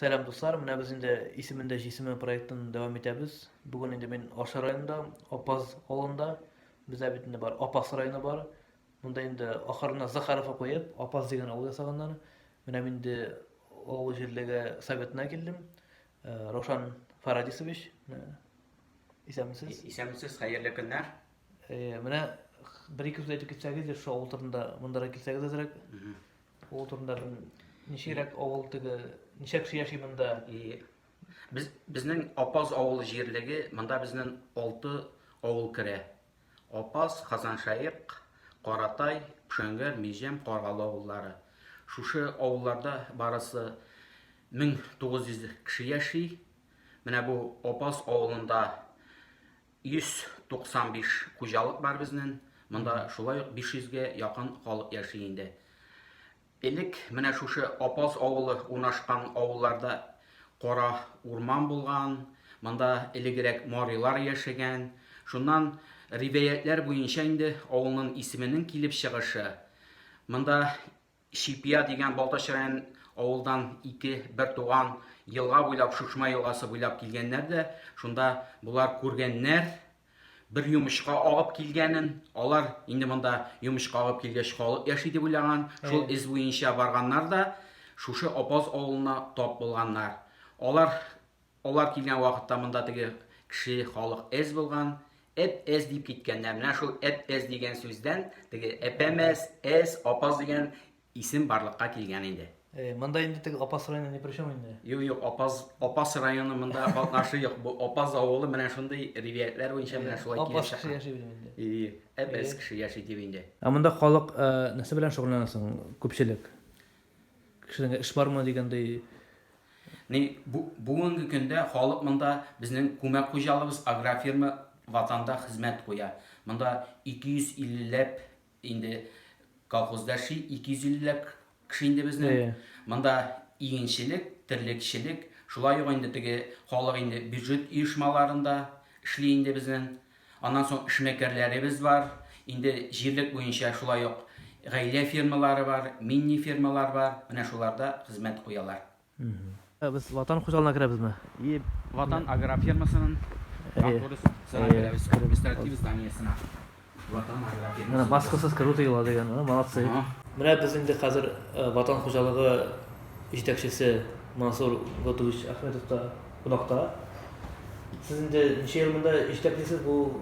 Selam dostlar, mına biz indi isiminde jisimi proyektini devam etemiz. Bugün indi men Oşar rayonunda, Opaz olunda, bize bitinde bar, Opaz rayonu bar. Bunda indi ahırına Zakharova koyup, Opaz degen avul yasagandan. Mına men indi o жерлеге советine geldim. Рошан Faradisович, isemsiz. İsemsiz hayırlı günler. Mına bir iki söz aytıp gitseniz, şu avul turunda mundara gitseniz azrak. Avul turunda nişirek avul tigi, nişek kişi yaşaymında. Bizning Opaz avul yerligi, mında bizning 6 avul kire. Opaz, Kazanşayık, Qaratay, Püşöngel, Mijem, Qarğalı avullары. Şuşu avullarda barısı 1900 kişi yaşay. Mine bu Opaz avulunda 195 kucalık var bizning. Mında şulay 500'ge yakın halık yaşayındı. İlk mine şuşu Opaz avulu unaşkan avullarda qora urman bulgan, mında iligirek marilar yaşagan. Şundan rivayetler boyunca indi avulun isminin kilip çıkışı. Mında Şipiya degen Baltaşıran avuldan iki bir tuğan yılga boylap Şuşma yılgası boylap kelgenler de şunda bular көргеннәр bir yumuşqa ağıp kelgenin, alar indi mında yumuşqa ağıp kelgeç halık yaşay dep oylagan, şol iz boyunca barganlar da şuşu Opaz avuluna tap bulganlar. Alar kelgen vaqtda mında tigi kişi halık ez bulgan, ep ez deyip ketkenler. Mena şol ep ez degen sözden tigi epemez, ez, Opaz degen isim barlıkka kelgen indi. Mında indi tigi Opaz rayonuna ne prişom indi? Yok, Opaz rayonu mında batnaşı yok. Bu Opaz avulu mena şunday rivayetler boyunca mena şolay kelip Opaz kişi yaşay bilmedi. ep ez kişi yaşay dep indi. Mında halık nasıl bilen şogullanasın köpçilik? Kişilerine iş var mı degендей? Bugungi günde halık mında bizning көмәк хуҗалыгыбыз agrofirma vatanda hizmet koya. Mında 250 indi kolxozda 250 kişi indi bizning. Mında iginçilik, tirlikçilik, şulay indi tigi halık indi büdjet uyuşmalarında işli indi bizning. Ondan soň işmekerlerimiz var. Indi jirlik boyunca şulay yok. Gaile firmaları var, mini firmalar var. Mena şularda hizmet koyalar. Biz vatan hoşalığına kirabizmi? Vatan agrofirmasının administrativ zdaniyesine. Vatan agrofirması. Baskısız kırı tıyıla degen, malatsı. Mına biz indi hazır vatan hoşalığı yetekçisi Mansur Gotuviç Ahmetov'da konakta. Siz indi neçe yılında yetekçisiz bu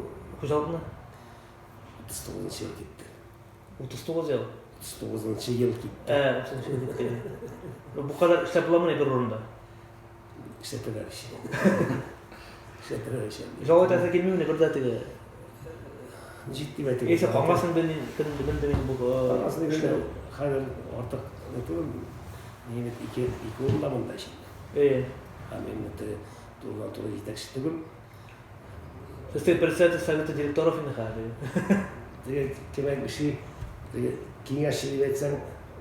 hoşalıkны? 39 yıl gitti. 39 yıl. 39 yıl gitti. 39 yıl gitti. Bu kadar işlep bulamı ne bir orunda? İşlettiler işi. İşlettiler işi. Жауап айтса келмей міне бір дәтігі. Ciddi ve tek. Есе қалмасын білін демен бұл. Aslında işte hayır artık ne diyorum? Yine iki orunlamında şimdi. Benim de Turgan Turu yetekçiliğim. Siz de председатель совета директоров не хали. Demek bir şey. Kengaşçılığı etsen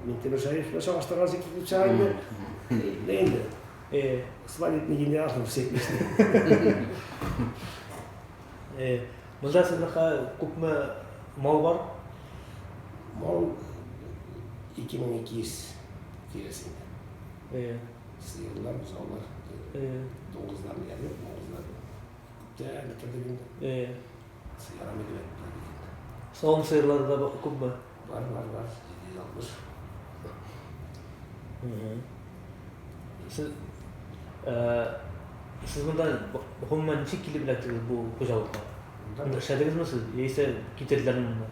Mehmet Şerif'le savaştıran zeki çağırdı. Neydi? İsmail etmeyince aklım sekmişti. Mında sizin көп mü mal var? Mal 2200 kiresinde. Sıyırlar, buzağlar. Doğuzlar mı geliyor? Doğuzlar. Değerli tadı Sıyara mı geliyor? Sağım sıyırları da көп mü? Var. 760. Siz bundan homma neçe kili bilektiniz bu hocalıkta? İşlediniz mi siz? Yeyse getirdiler mi bundan?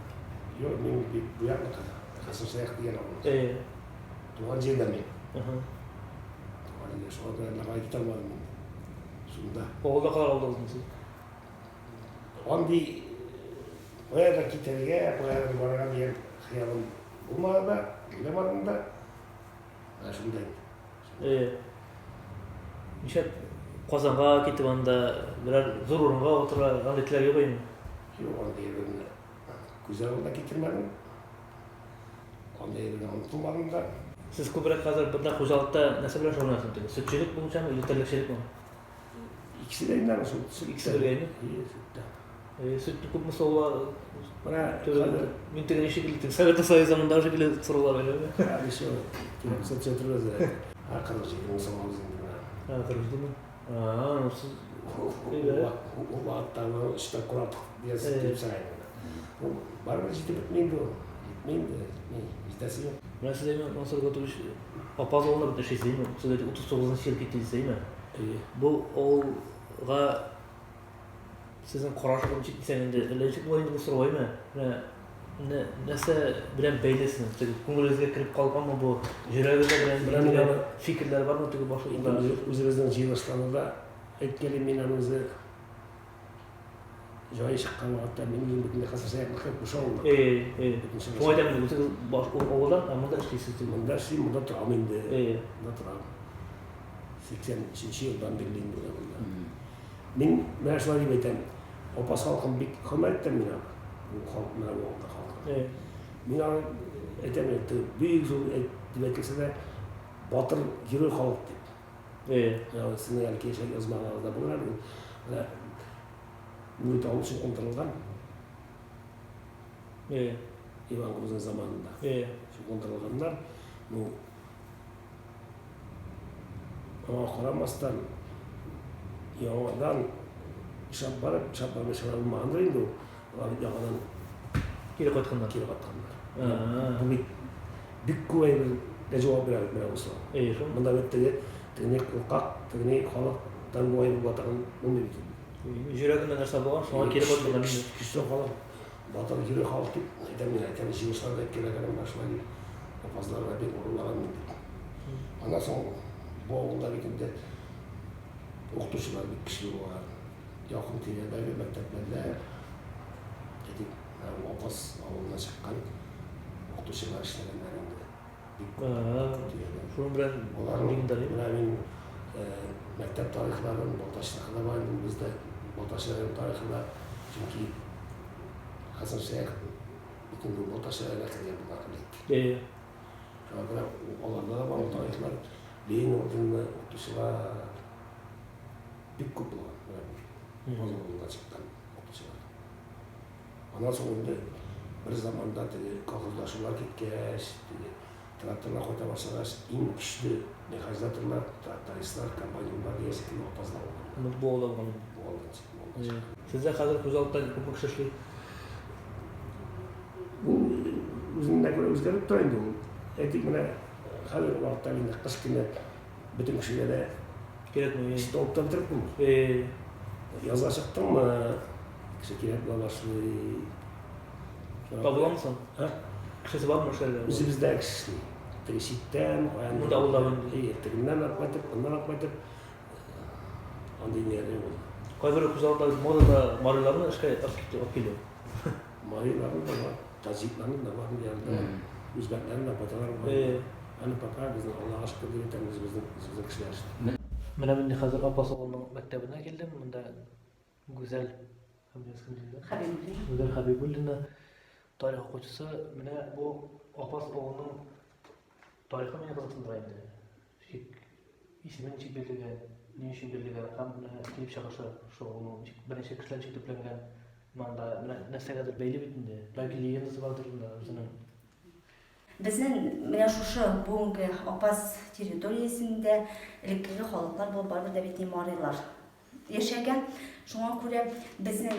Yok, benim bu yapmadı. Kasım sayak diyen oldu. Doğan cilde mi? Doğan cilde. Sonra da lagay gitar var mı? Şunda. Oğulda kadar oldunuz mu siz? Doğan di Oya da gitarıya, oya da bana bir hayalım bulmadı da, bulamadım da. Şundayım. Nişe Qozonga ketip anda birer zor orunga oturup andetler yok mu? Yok, onda yerine güzel olda getirmedim. Onda yerine unutulmadım da. Siz köprek hazır bundan hocalıkta nasıl bilen şogullanasınız? Sütçülük bulunca mı, yeterlikçilik mi? İkisi de elinden olsun. İkisi de öyle mi? İyi, sütte. Sütlü көп мысалға Bana мен деген шекілді Совет Союзы замандағы шекілді сұрулар ойлаймын. abi şu, kimse çatırmaz ya. Arkadaş çekilmiş olmamızın Kırmızı mı? Nasıl? O vaattan işte kurat diye sıkıntı sayılır. Var mı ciddi bitmeyin bu? Bitmeyin de. İstesi yok. Ben size nasıl götürüş? Papaz oğluna bir şey değil mi? Sadece 39'un şirketi değil mi? Bu oğulga sizin kuraşıkın çıktığında elçik boyunca bu soru var mı? Nasıl bilen beylesiniz? Kongresiye kirip kalkan mı bu? Jürevide bilen fikirler var mı? Özümüzün jığışlarında etkili minamızı joy çıkan hatta benim bütün kasasaya bakıp bu şey oldu. Bu adam bu oğlan ama da işsiz. Bunda travmaydı. Bunda trav. 83 yıldan birliğin döneminde. Ben meşhur edeyim. O pas halkın bir komertten mi ya? Bu halk ne oldu halk? Mina etemekti. Büyük zor etmekse de batır yürü halk. Yani sizin yani keşke yazmalarında bunlar mühit almış için kontrolden. İvan Kruz'un zamanında. Şu kontroldenler bu ama koramazdan yavadan şapbarmış olmandı o yavadan Kiri koytkanlar. Bu bir kuvvet de cevap verir olsa. Bunda bitti teknik kalk teknik halktan bu ayı bu atan bunu bitti. Jürevinde nerede var? Sonra kiri koytkanlar. Küçük falan. Batar yürü halkı edemin jığışlarda etkilenen başlayı papazlarla bir uğurlanan ondan sonra bu oğullar ikinde okutuşular bir kişi var. Yakın tiyadaki mekteplerde dedik, papaz oğluna çıkan okutuşular işleyenlerinde. Şunun bilen onların mektep tarihlerinin Boltaşlık'ta var. Bizde Boltaşlık'ın tarihinde çünkü Hasan Şeyh bütün bu Boltaşlık'la kırıyor bunlar birlikte. Sonra onlarda da var o tarihler. Leyin ordunun okutuşular bir kuplu var. Bozulduğunda çıkan okutuşular. Ondan sonra bir zamanda kolhozlaşmalar gitkeş, traktörler koyta başlamış, en güçlü mekanizatorlar, traktoristler, kampanyalar diye şekilde opazlar oldu. Bu oldu. Sizde hazır Kuzal'dan kupuk şaşlı. Bu üzerinde göre özgürlük de indi. Etik mine hazır vakti alında kış günü bütün kişilere işte opta bitirip bunu. Yazga çıktım mı? Kişi kirep başlı. Tabulan mısın? Kişisi var mı şöyle? Bizde kişi. Teşitten, Bu da oldu. Terinden atmatıp, ondan atmatıp andı ineride oldu. Kaydır Kuzal'da modada marilarını ışkaya akılıyor. Mariların da var, Taciklerin de var, yani Üzbeklerin de patalar var. Hani pakar bizden Allah'a aşkı diyetten bizim kişiler işte. Ben hazır Abbasoğlu'nun mektebine geldim. Bunda güzel Habibullin'e tarih okuyucusu. Bu Abbasoğlu'nun tarihi beni kızıktırdı. İsmini çık belirgen, ne işin belirgen, hem klip şakası şu onun bir şey kişiler çıktı planlayan. Manda nasıl kadar belli bitindi. Belki liyanızı vardır da özünün. Bizning mana shu bugungi Opaz territoriyasida ilgili xalqlar bu baribir davet me'moriylar yashagan. Shunga ko'ra bizning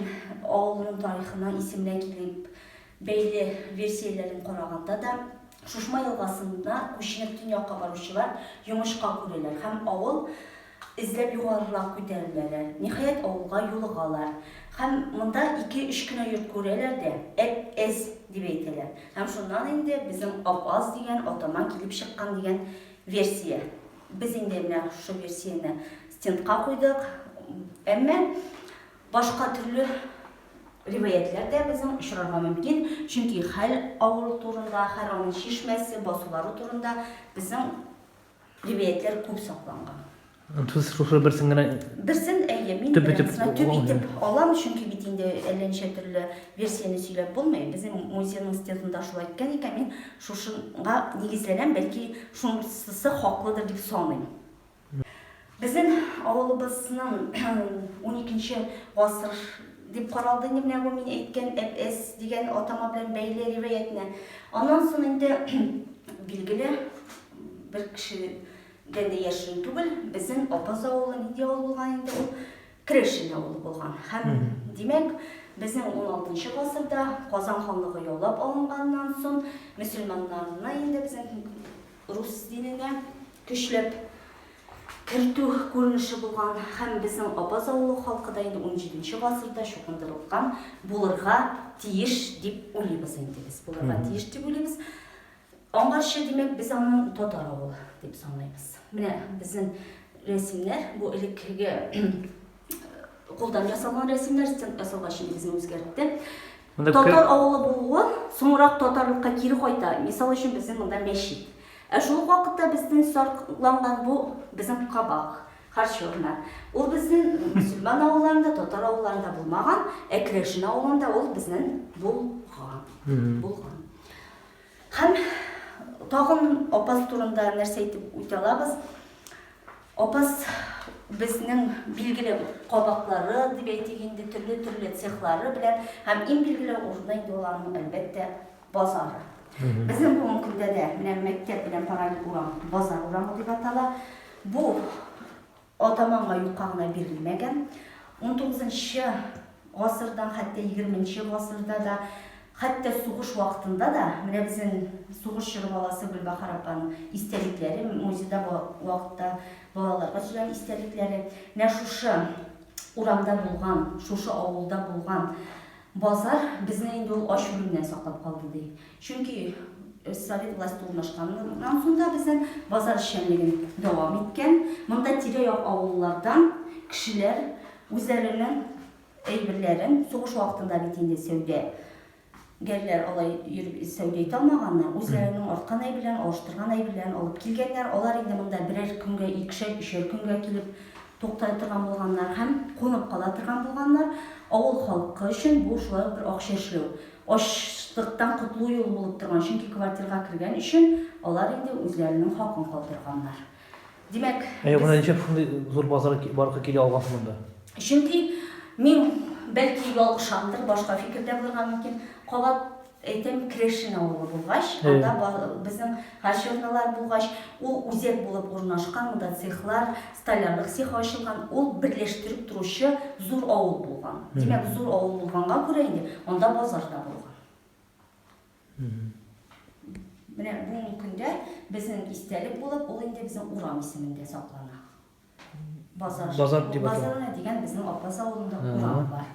ovulning tarixidan isimlar kelib, belli versiyalarini qaraganda da Şuşma yılgasında Kuşinek'ten yoqqa baruvchilar yumushqa ko'ralar ham ovul izlab yuqoriroq ko'tarilmalar. Nihoyat ovulga yo'lig'alar. Hem bunda 2-3 kun yurt ko'ralar da ez deb aytadilar. Hem shundan endi bizim Opaz degan otaman kelib chiqqan degan versiya. Biz endi mana shu versiyani stendga qo'ydik. Ammo boshqa turli rivoyatlarda bizim uchrarga mumkin. Chunki har ovul turida, har onun shishmasi, bosulari turida bizim rivoyatlar ko'p saqlangan. Siz şu birsingine Birsin min tüp alam çünkü bitinde ellenişe türlü versiyonu söylep bulmayı. Bizim muzeynin stendinde şulay ekan ekan men şuşunga negizlenen belki şunысы haklıdır deb sanayım. Bizim avulubuzning 12 asır deb qaraldı men aytgan FS degan otama bilan beyli rivoyatni. Ondan so'ng endi belgili bir kishi дәнде яшерен түгел, безнең Апаз авылы нинди авыл булган инде ул Крешин авылы булган. Һәм димәк, безнең 16 гасырда Казан ханлыгы яулап алынганнан соң мөселманнарны инде безнең рус диненә көчләп кертү күренеше булган һәм безнең Апаз авылы халкы да инде 17 гасырда чукындырылган булырга тиеш дип уйлыйбыз инде без. Булырга тиеш дип уйлыйбыз. Аңарчы димәк без аны татар авылы дип саныйбыз. Менә безнең рәсемнәр бу элеккеге кулдан ясалган рәсемнәр стенд ясалгач инде безне үзгәртте. Татар авылы булуы соңрак татарлыкка кире кайта. Мисал өчен безнең монда мәчет. Ә шул вакытта безнең сакланган бу безнең кабак, харчевна. Ул безнең мөселман авылларында, татар авылларында булмаган, Крешин авылында ул безнең булган. Һәм тагын Апаз турында нәрсә әйтеп үтә алабыз. Апаз безнең билгеле кабаклары дип әйтик инде төрле цехлары белән һәм иң билгеле урында инде аларның әлбәттә базары. Безнең бу көндә дә менә мәктәп белән параллель урам, базар урамы дип атала. Бу атаманга юкка гына бирелмәгән. 19 гасырдан хәтта 20 гасырда да хәтта сугыш вакытында да менә безнең сугыш чоры баласы Гөлбахар апаның истәлекләре музейда бу вакытта балаларга сөйләгән истәлекләре менә шушы урамда булган, шушы авылда булган базар безне инде ул аш үлемнән саклап калды ди. Чөнки Совет власты урнашканнан соң да безнең базар эшчәнлеген дәвам иткән. Монда тирә-як авыллардан кешеләр үзләренең әйберләрен сугыш вакытында бит инде сәүдә гәрләр алай йөреп сәүдә итә алмаганнар. Үзләренең арткан әйберләрен, алыштырган әйберләрен алып килгәннәр. Алар инде монда берәр көнгә, икешәр көнгә килеп туктай торган булганнар һәм кунып кала торган булганнар. Авыл халкы өчен бу шулай бер акча эшләү. Ачлыктан котлуу юл булып торган, чөнки квартирага кергән өчен алар инде үзләренең хакын калдырганнар. Димәк, Бuna ничек шундый зур базарга барырга килә алгансың монда? Чөнки мин бәлки ялгышамдыр, башка фикердә булырга мөмкин. Кабат әйтәм, Крешин авылы булгач, анда безнең харчевналар булгач, ул үзәк булып урнашкан, монда цехлар, столярлык цехы ачылган, ул берләштереп торучы зур авыл булган. Димәк, зур авыл булганга күрә инде анда базарда булган. Менә бу көндә безнең истәлек булып, ул инде безнең урам исемендә саклана. Базар дигән безнең Апаз авылында урам бар.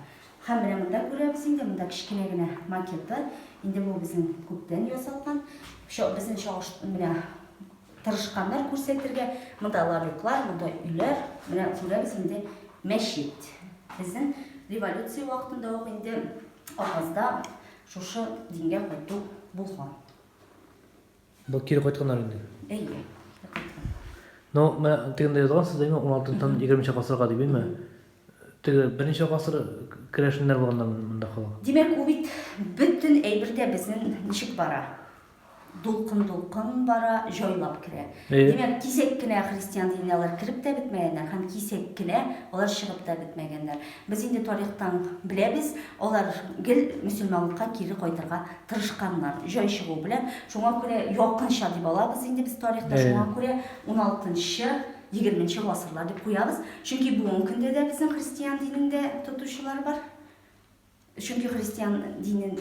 Һәм менә монда күрәбез инде, монда кичкенә генә макеты, инде бу безнең күптән ясалган. Безнең чагыш менә тырышканнар күрсәтергә, монда ларюклар, монда өйләр, менә күрәбез инде мәчет. Безнең революция вакытында ук инде Апазда шушы дингә кайту булган. Бу кире кайтканнар инде. Әйе. Но мен тегендә язгансыз да 16-тан 20 гасырга дип билме? Теге беренче гасыр Крешиннәр булганнар монда халык. Димәк, ул бит бөтен әйбердә безнең ничек бара? Дулкын бара, җайлап керә. Димәк, кисәк кенә христиан диненә алар кирип тә бетмәгәннәр, һәм кисәк кенә алар чыгып та бетмәгәннәр. Без инде тарихтан беләбез, алар гел мөселманлыкка кире кайтырга тырышканнар, җай чыгу белән. Шуңа күрә якынча дип алабыз инде без тарихта, шуңа күрә 16-20 гасырлар дип куябыз. Чөнки бүгенге көндә дә безнең христиан динендә тотучылар бар. Чөнки христиан динен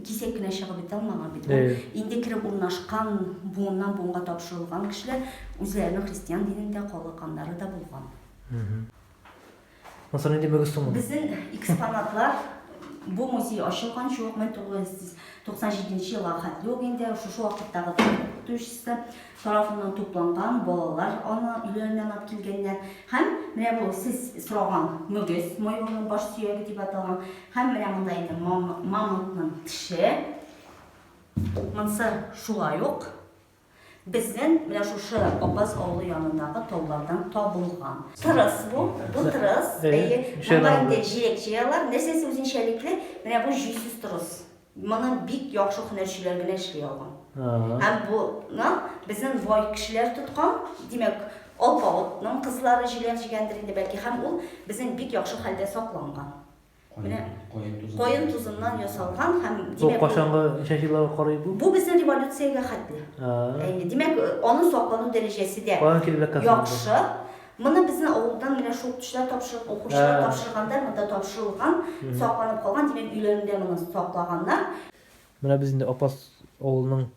кисәк кенә чыгып бетә алмаган бит. Инде кирип урнашкан, буыннан буынга тапшырылган кешеләр үзләренең христиан динендә калганнары да булган. Насыр инде мөгестең. Безнең экспонатлар бу музей ачылган чук 1997 елга хәтле инде шушы вакыттагы тутучысы тарафыннан тупланган балалар аны үйләреннән алып килгәннәр. Һәм менә бу сез сораган мөгез, майонның баш сөяге дип аталган. Һәм менә монда инде мамонтның теше. Монсы шулай ук безнең менә шушы Апаз авылы янындагы таулардан табылган. Тырыс бу тырыс. Монда инде җиләк җыялар, нәрсәсе үзенчәлекле, менә бу җүсез тырыс. Моны бик яхшы һөнәрчеләр генә эшли алган. Һәм буны безнең бай кешеләр тоткан, димәк, Алпавытның кызлары җиләк җигәндер инде бәлки, һәм ул безнең бик яхшы хәлдә сакланган. Mine Koyun tuzu. koyun tuzundan yasalgan hem Bu demek kaçanғы şekilleri koruyor bu? bu bizim revolütsiyaya hatlı. Demek onun saklanu derecesi de Bana kelip yakasın. yaxşı. Bunu bizim oğuldan mine şoktuşlar tapşırıp, okuşlar tapşırganlar, bunda tapşırılgan, saklanıp kalgan, demek üylerinde bunu saklaganlar. Mine biz indi Apas oğlunun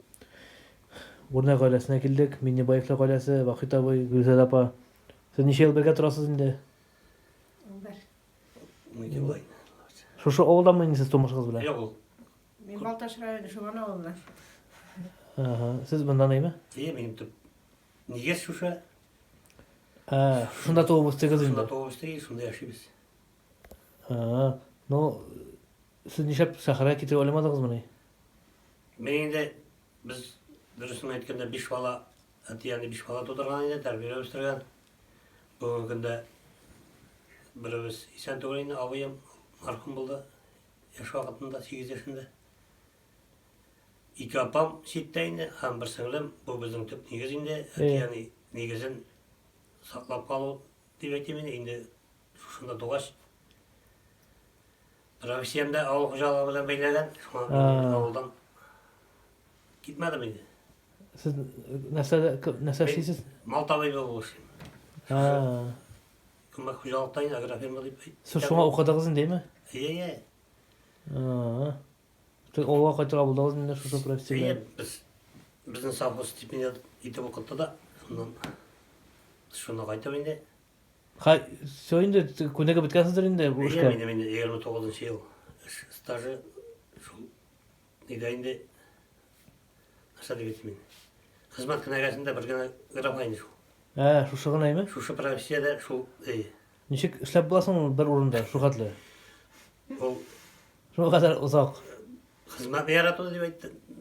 Urnak ailesine geldik. Minni Bayıklık ailesi, Vakit boy, Gülsel apa. Siz neçe yıl birge turasız indi? Şu oğuldan mı indi siz tomışsınız bile? Yok. Men Baltaşray'da şu bana oldular. Aha, siz bundan neymi? İyi benim tüp. Niye şuşa? Şunda doğup üstügüz indi. Şunda doğuşta iyi, şunda yaşıyoruz. No, siz neçe Sakara'ya getirip olamadınız mı ne? Benim de biz dürüstünü aytkanda 5 bala, yani 5 bala tuturgan edi, terbiye östürgen. Bugün günde birimiz İsen Toğray'ın ağabeyim marhum buldu. Yaş vakitinde 8 yaşında. İki apam şiddeydi, hem bir singlim, bu bizim tüp negizinde, yani negizin saklap kalı diyecektim indi şunda doğaç. Profesiyemde avul hocalığı bilen beylegen, şu an avuldan gitmedim indi. Siz nasıl şeysiz? Mal tabibı oluşum. Kumbak hocalıktayın, agrafirma deyip. Siz şuna okudunuz değil mi? İyi. Oğa kaçır abuldağız indi şu profesörler. İyi, bizden savcı tipini itip okuttu da, şuna kaydım indi. Hay, söyle kundaga bitkansızdır indi bu İyi, işe. benim 29. yıl. Stajı şu nidayında nasıl diyeyim? Hizmet kınagasında bir gene grafayın şu. Şu şığı neymi? Şu profesiyede şu Nişik işlep bulasın bir orunda şu katlı. o Şu kadar uzak. hizmet yaratı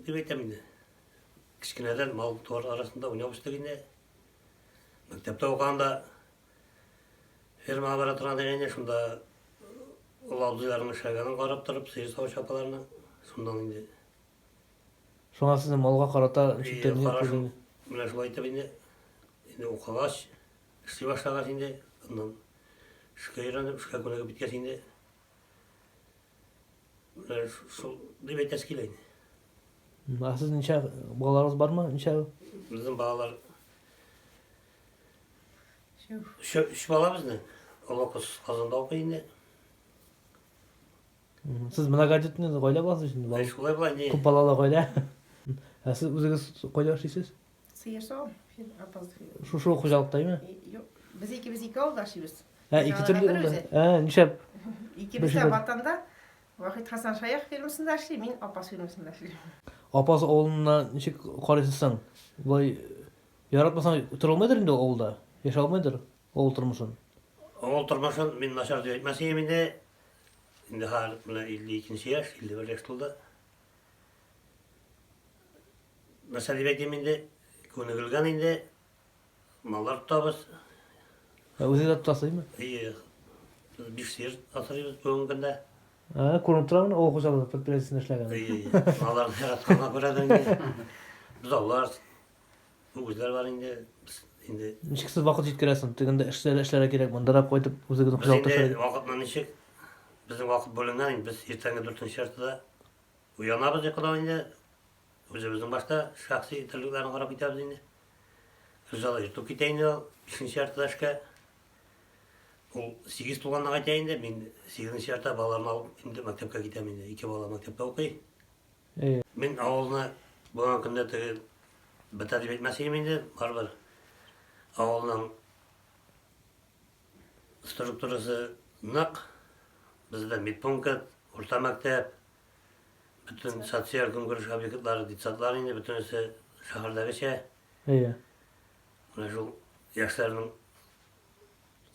diyeyim. Kiçkineden mal tuvar arasında oynamıştık yine. Mektepte okanda firma aparatına degende şunda o avcılarını şaganın qarap durup seyir savaş apalarını şundan indi. Şuna sizin malga karata şüpteni Qarashım, yapıyordu. mine şu aytып indi. Indi okagaç, işli başlagaç indi. Ondan şuka öğrenip, şuka konaga bitkeç indi. Şu dibet eskile indi. Siz neçe bağlarınız var mı? Neçe? Bizim bağlar, Şu şu bağlar bizden. Olakos kazanda okuy indi. Siz buna gadgetiniz koyla basın şimdi. Ben şulay bulay indi. Kup balala koyla. Siz özünüz koyla şeysiz. sıyır soğum. Apaz. Şu hocalıktayım mı? Yok. Biz iki oldaşıyız. İki türlü oldu. Neçe? İkimiz de vatanda Vakit Hasan Şayah firmasında işleyim, men Apas firmasında işleyim. Apas oğluna neçe karışırsan, vay yaratmasan oturulmaydır indi oğulda. Yaşalmaydır oğul turmuşun. Oğul turmuşun min naşar diyor. Mesela indi har buna 52. yaş, 51 yaş tuldu. Mesela diyeyim indi, konu indi, mallar tutabız. Özü de tutasın mı? İyi, bir seyir atırıyoruz bugün günde. Konup duramın o hocalığı pek işleyen. İyi, mallarını yaratkanına göre de indi. Biz avlar, bu güzler var indi. Indi, Nişiksiz vakit yetkiresin. Tügünde işlere gerek. Mandara koyup özügün biz hocalıkta indi şöyle. vakitla nişik, bizim vakit bölünden indi. Biz ertenge 4. şartıda uyanabız yakadan indi. Özümüzün başta şahsi tırlıklarını qarap gitabız indi. Özal ertup giteyindi o, 5. şartıda aşka. O 8 tuğanına qaytayindi, men 8. şartta balalarını alıp indi mektepke gitem indi. 2 bala mektepte okuy. Men avuluna bugan kunda bita dip etmeseyim indi, baribir. Avulunun strukturası nıq. Bizde medpunkt, orta mektep, bütün sotsial güngörüş obyektleri, ditsatlar indi, bütünüsü şahardagi şey. İyi. Mına şu yaşlarının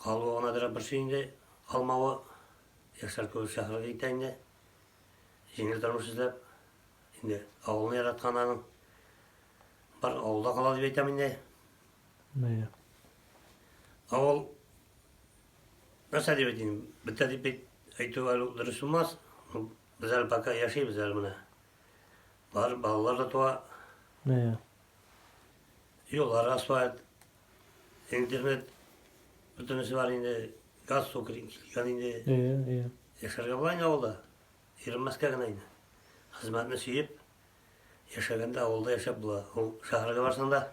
kalbağına bir şey indi, kalmağı, yaşlar köy şahırga giteyinde, jengil turmuş izlep, indi avulunu yaratkananın, bir avulda kala dip aytam indi. İyi. Avul, nasıl dip aytayım, bitta dip aytığı dürüst olmaz. Bizler baka yaşay bizler mına. Var balalar da tuğa, İyi. yollar, asfalt, internet, bütünüsü var indi, gaz su kirgan indi. İyi. İyi. Yaşarga bulan avulda. Erinmezke gınaydı. Hizmetini suyup, yaşaganda avulda yaşap bula. O şahırga varsan da,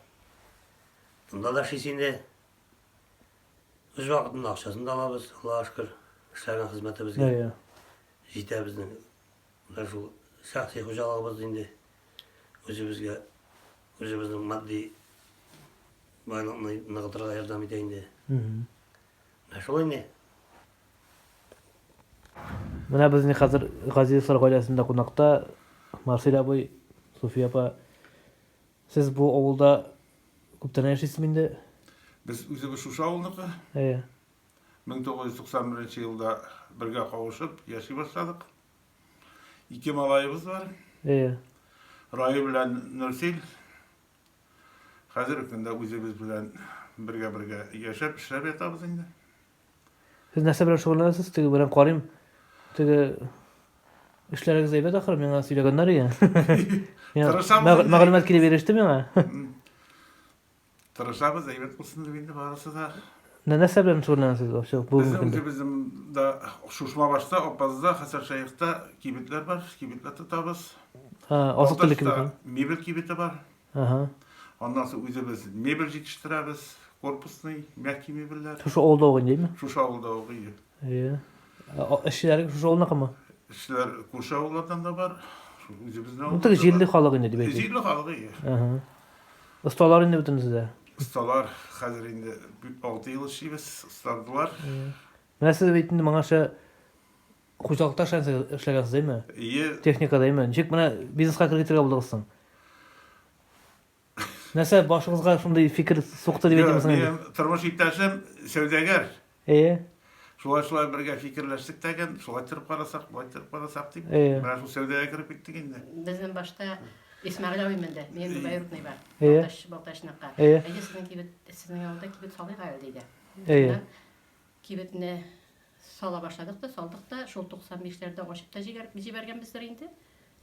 bunda da şişinde, öz vakitinde akşasını da alabız. Allah'a şükür, işlerden hizmeti bizge. Ya. Jite bizden. Bunlar şu şahsi hocalığımız indi. Özümüzün maddi nağıtıra yardım edeyinde. Nasıl oyunu? Mına bizni hazır Gazi Sarık ailesinde konakta Marcel abi, Sofiya apa. Siz bu avulda köpten yaşaysınız mıydı? Biz üzübü Şuşa olduq. Ya. 1991 yılda birge kavuşup yaşay başladık. 2 malayımız var. Ya. Rayi bilen Nursil. Hazır günde üzübüz bilen birge yaşap işlep yatabız indi. Siz näse bilen şogullanasız? Tigi bilen qarym. Tigi işleriniz zeybet ahir mena söylegenler ya. Tırışamız. Maglumat kili berişdi mena. Tırışabız, eybet bulsun da bindi barısı da. Näse bilen şogullanasız? Bu Bizim de Şuşma başta, Opaz'da, Hasar Şayık'ta kibitler var. Kibitler tutabız. Asıl tili kibit. Mebel kibiti var. Aha. Ondan sonra üzübüz mebel yetiştiremiz. Korpusny, mehki mebeller. Şu oldu oğun değil mi? Şuşa oldu oğuyu. Ya. İşçiler şu olna kama. İşler Kurşaoğlu'dan da var. Şu üzübüzden oldu. Bu da jilli halık indi belki. Jilli halığı. Aha. Ustalar indi bütün size. Ustalar hazır indi 6 yıl işimiz ustardılar. Näse siz beytindi maňa şa hojalyqda işlegensiz değil mi? İyi. Teknikada değil mi? Njek mana biznes hakkı getirge buldygysyň. Näse başyňyzga şunday fikir sokdy diýip etmesiň? Benim turmuş iptaşım sevdegar. Şolay birge fikirleştik degen, şolay tırıp karasak diýip. Ben şu sevdeye kirip gittik indi. Bizden başta İsmail abi mende. Men bu bayrutny bar. Baltaşnaqqa. Sizin yolda kibit saly gaýal diýdi. Kibitni sala başladık da saldık da şol 95'lerde goşup da jibergen bizler indi.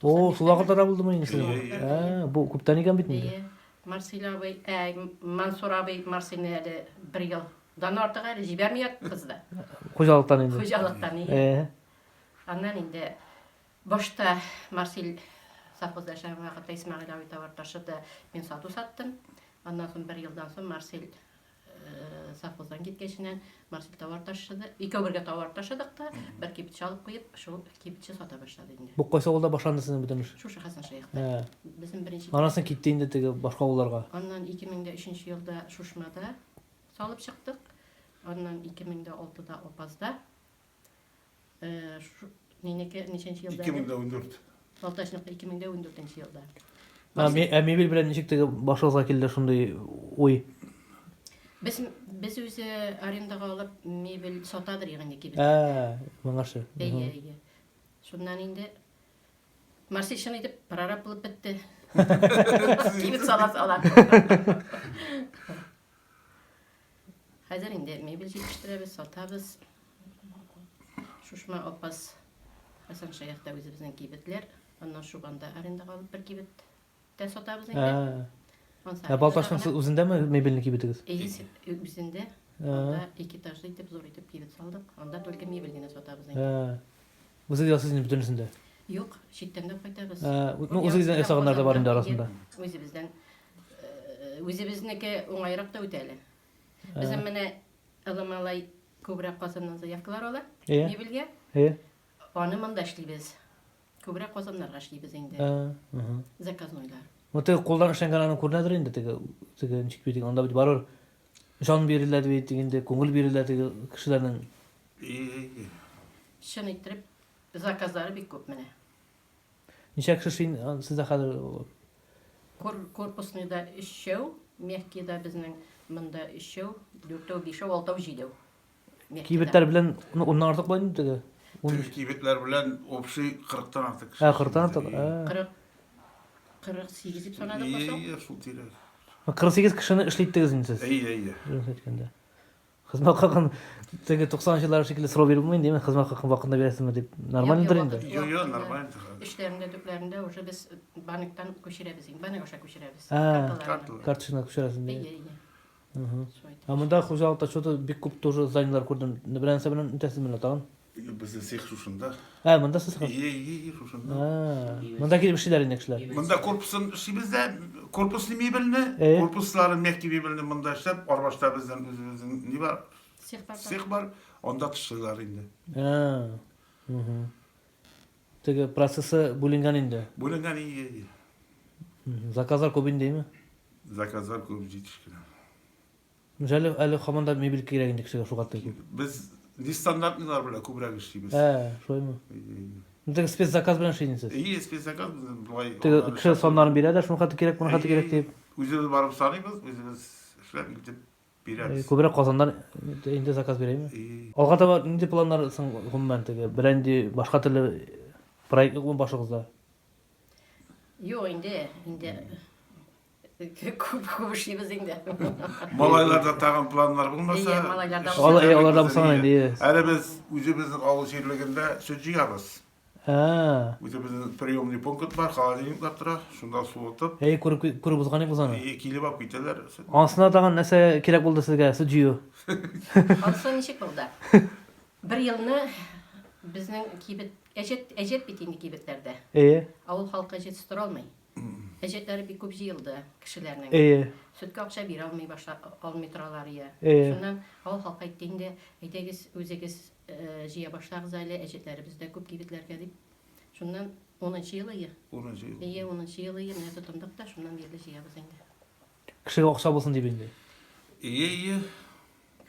O, şu wagtda da buldymy indi? Bu kuptan eken bitmedi. Marcel abi, Mansur abi Marcel'ni bir yıl dan artıq äli jibermeýät kızdy. Hojalykdan indi. Hojalykdan Andan indi başta Marcel Safozda yaşayan vaqtda İsmail abi tavar taşıdı. Men satu sattım. Ondan sonra bir yıldan sonra Marcel Safozdan gitgeçinden Marcel tavar taşıdı. İki birge tavar taşıdık da bir kibitçi alıp koyup şu kibitçi sata başladı indi. Bu koysa olda başlandı sizin bütün iş. Şu Hasan Şayık'ta. Bizim birinci. Anasın gitti indi tege başka oğullarga. Ondan 2003 yılda Şuşma'da salıp çıktık. Ondan 2006'da Opaz'da. Şu neçenci yılda? 2014. Baltaşnaqda 2014 yılda. Mebel bilen nişik tege başyňyzga keldi şunday oy. Biz özü arendaga alıp mebel satadyr ýagny gibi. Maňaşy. Eýe. Şundan indi Marcel şunu edip prorab bulup bitdi. Kibit salar. Hazır indi mebel yetiştirебиz, satabız. Şuşma Opaz Hasan Şayık'ta özü bizden kibitler. Ondan şu anda arendaga alıp bir kibit de satabız indi. Baltaşyň özünde mi mebelni kibitigiz? Üzünde. Onda 2 taşlı itip zor itip kibit saldık. Onda tölge mebelgine satabız indi. Özü de sizin bütün üstünde. Yok, şitten de koytabız. Özü bizden esaganlar da bar indi arasında. Özü bizniki oňaýrak da öteli. Bizim mene ılımalay köbürek kazandan zayafkalar olar. Mebelge. Onu manda işleybiz. Köbürek kazanlarga işleybiz indi. Zakaznoylar. Mute koldan işlengen anyň көрnädir indi tege nişik bitik onda bir baror. Şan berildi diýdiginde koňul berildi tege kişilerden. İyi. Şunu ittirip zakazlary bik köp mene. Nişek kişiň sizde hazır Korpusny da işew, mehki da bizning mында işew, 4 5 6 jidew. kibitler bilen ondan artyk boýdy tege. Kibitler bilen opşy 40'tan artık. 40'tan artyk. 48 dip sanadyk bolsa. İyi, şu tire. 48 kişini işlitdigiz indi siz. İyi. Hizmet hakkın tege 90-njy ýyllar şekilde sorap bermeýin diými? Hizmet hakkyn wagtynda beresizmi diýip normaldir indi. Yo, normal. İşlerinde döklerinde oja biz banktan köşirebiz. Bana oşa köşirebiz. Kartçyna köşeresin diýip. İyi. Amanda hojalykda şoda bik köp тоже занялар gördüm. Bilense bilen intesizmi latan. Біздің сех шушында. Мында сіз қыз. Ие, шушында. Мында келіп ішілер енді кішілер. Мында корпусын ішімізде, корпусный мебеліні, корпусларын мекке мебеліні мында іштеп, арбашта біздің өзіміздің не бар? Сех бар, онда тұшылар енді. Теге процесі бөлінген енді. Бөлінген ие. Заказдар көп енді ме? Заказдар көп жетішкен. Жайлы әлі қаманда мебел керек енді кішіге шуғатты көп. Біз нестандартныйлар біле көбірек іштейміз. Шой ма? Теге спец заказ білен шейінсіз? Ие, спец заказ былай. Теге кіші сонларын береді, шуны қаты керек, бұны қаты керек деп. Өзіміз барып санаймыз, өзіміз ішлеп үлтіп береміз. Көбірек қосандар енді заказ берей ме? Алғата бар, нде планларсың ғұммен теге? Бірәнде башқа тілі проект башы қызда? Yok indi көп işimiz indi. Малайларда тағын планлар болмаса, Оларда болсаң енді. әлі біз өзіміздің ауыл жерлігінде сүт жиямыз. Өзіміздің приемный пункт бар, холодильниклар тұра, шында су отып. Көріп бұзған ең бұзаны? Келіп ап кетелер. Анысына тағын нәрсе керек болды сізге, сүт жию? Анысы нешек болды? Bir yılını bizning ejet bitindi kibitlerde. Avul halkı ejet tutur olmay. Ejetleri bir көп жиылды кішілерінің. Sütke akça bir almay turalar ya. Şundan avul halkı ettiğinde özegіз жия başlağız aile ejetleri bizde көп kibitlerge deyip. Şundan 10-cı yılı ya. 10-cı yılı ya ne tutunduk da şundan bir de жиябыз енді. Kişiге okşa bolsun deyip енді. Ие.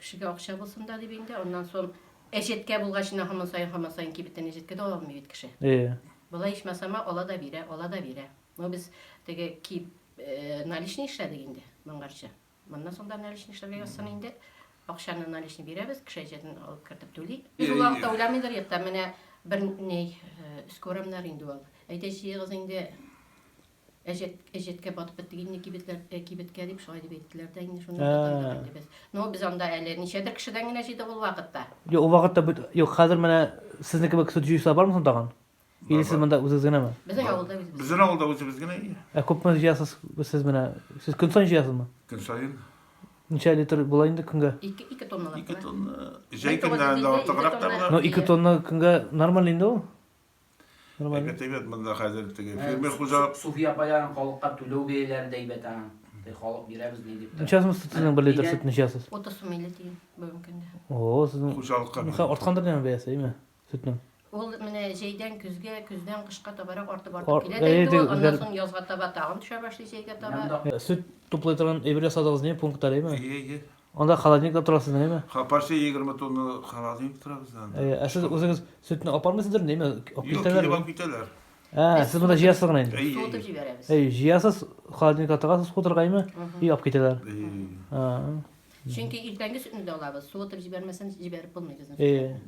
Kişiге okşa bolsun da deyip енді. Ondan son ejetke bulgaçına hamın sayın kibitten ejetke de olamıyor kişi. Бұла ішмасама ола да бире. Но біз теге киіп наличный ішледік енді, мұнғаршы. Мұндан сонда наличный ішлерге қосан енді, ақшаны наличный береміз, кіші жетін алып кіртіп төлейік. Біз ол уақытта ойламайдыр еді, міне бір ней үс көремнер енді ол. Әйте жиғыз енді эжетке батып біттігінде кибетке deyip шолай деп еттілер де енді шunu тұтандық енді біз. Но біз онда әлі нешедір кішіден гіне жейді ол уақытта. О уақытта, қазір міне сізнікі бір кісі жүйісі бар мұсын таған? Или сіз мұнда өзіңізгіне ме? Біздің ауылда өзімізгіне ие. Көп мұны жиясыз сіз міне? Сіз күн сайын жиясыз ма? Күн сайын. Неше литр болайынды күнге? 2 тонналар. 2 тонна. Жай күнде ортағырақтар бар. Но 2 тонна күнге нормально енді ол? Нормально. Әкетебет мұнда қазір фермер қожалық. Суфия баян халыққа төлеу бейлер дейбет аңын. Халық береміз не деп. Нешесіңіз сүтінің 1 литр сүт нешесіз? 30 миллилитр дейін бөлім күнде. О, сіздің қожалыққа. ортқандар неме бәйесі, ме? Сүтінің? Ол міне жейден күзге, күзден қышқа табарақ ортып келеді. Ондан соң yazға таба тағын түше башлай жейге таба. Сүт топлай тұрған әбіре садығыз не пункттар еме? Ие. Онда холодильникта тұрасыз не ме? Почти 20 тонна холодильник тұрамыз. Сіз өзіңіз сүтіні апармайсыздар не ме? Жоқ, келіп алып кетелер. Сіз мұнда жиясыз ғана енді? Суытып жібереміз. Жиясыз, холодильникта тағасыз қотырға ме? И алып кетелер. Çünkü iltengi sütünü de olabız. Suvatып жібермесен жіберіп болмай біздің.